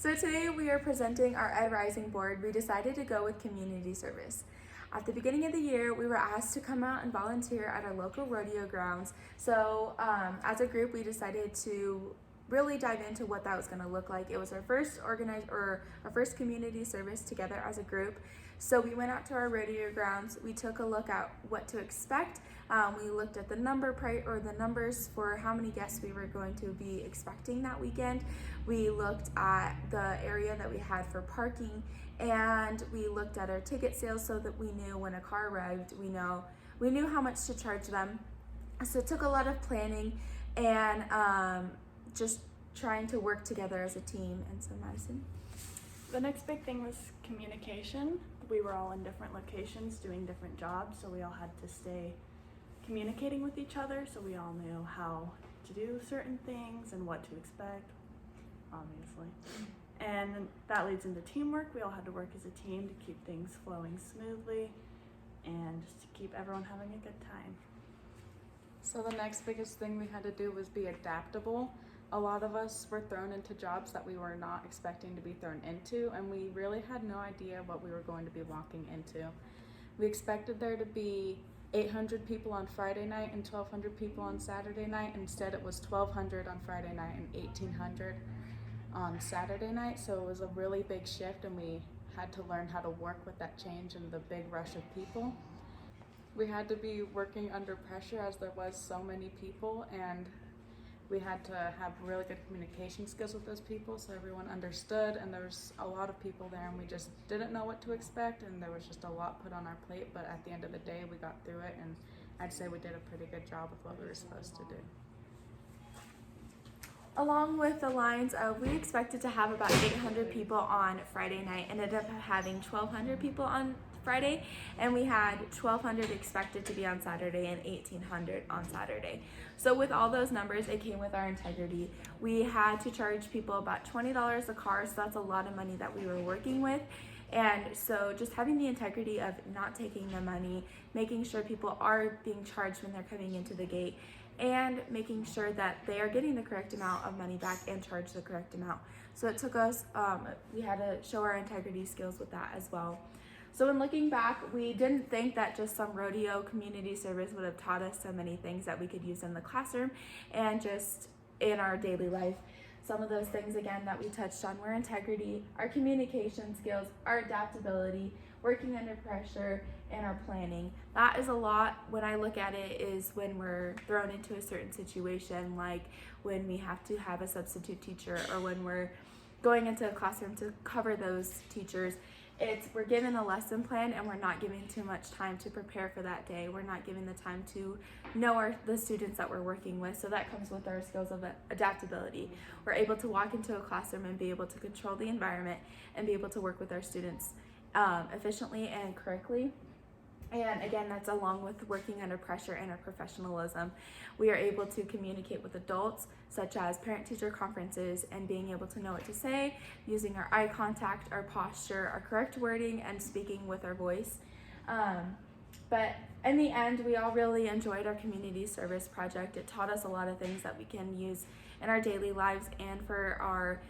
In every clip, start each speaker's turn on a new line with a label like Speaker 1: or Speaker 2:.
Speaker 1: So today we are presenting our Ed Rising board. We decided to go with community service. At the beginning of the year, we were asked to come out and volunteer at our local rodeo grounds. So as a group, we decided to really dive into what that was going to look like. It was our first our first community service together as a group. So we went out to our rodeo grounds. We took a look at what to expect. We looked at the numbers for how many guests we were going to be expecting that weekend. We looked at the area that we had for parking, and we looked at our ticket sales so that we knew when a car arrived, we knew how much to charge them. So it took a lot of planning and just trying to work together as a team. And so Madison?
Speaker 2: The next big thing was communication. We were all in different locations doing different jobs, so we all had to stay communicating with each other so we all knew how to do certain things and what to expect, obviously. And that leads into teamwork. We all had to work as a team to keep things flowing smoothly and just to keep everyone having a good time.
Speaker 3: So the next biggest thing we had to do was be adaptable. A lot of us were thrown into jobs that we were not expecting to be thrown into, and we really had no idea what we were going to be walking into. We expected there to be 800 people on Friday night and 1,200 people on Saturday night. Instead, it was 1,200 on Friday night and 1,800 on Saturday night. So it was a really big shift, and we had to learn how to work with that change and the big rush of people. We had to be working under pressure as there was so many people, and we had to have really good communication skills with those people so everyone understood, and there was a lot of people there and we just didn't know what to expect, and there was just a lot put on our plate, but at the end of the day we got through it, and I'd say we did a pretty good job with what we were supposed to do.
Speaker 1: Along with the lines of, we expected to have about 800 people on Friday night, ended up having 1,200 people on Friday, and we had 1,200 expected to be on Saturday and 1,800 on Saturday. So with all those numbers, it came with our integrity. We had to charge people about $20 a car, so that's a lot of money that we were working with. And so just having the integrity of not taking the money, making sure people are being charged when they're coming into the gate, and making sure that they are getting the correct amount of money back and charge the correct amount. So it took us, we had to show our integrity skills with that as well. So in looking back, we didn't think that just some rodeo community service would have taught us so many things that we could use in the classroom and just in our daily life. Some of those things, again, that we touched on were integrity, our communication skills, our adaptability, working under pressure, and our planning. That is a lot. When I look at it, is when we're thrown into a certain situation, like when we have to have a substitute teacher or when we're going into a classroom to cover those teachers. We're given a lesson plan and we're not giving too much time to prepare for that day. We're not giving the time to know the students that we're working with. So that comes with our skills of adaptability. We're able to walk into a classroom and be able to control the environment and be able to work with our students efficiently and correctly. And again, that's along with working under pressure and our professionalism. We are able to communicate with adults, such as parent-teacher conferences, and being able to know what to say, using our eye contact, our posture, our correct wording, and speaking with our voice. But in the end, we all really enjoyed our community service project. It taught us a lot of things that we can use in our daily lives and for our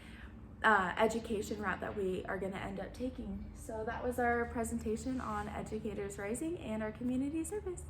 Speaker 1: education route that we are going to end up taking. So that was our presentation on Educators Rising and our community service.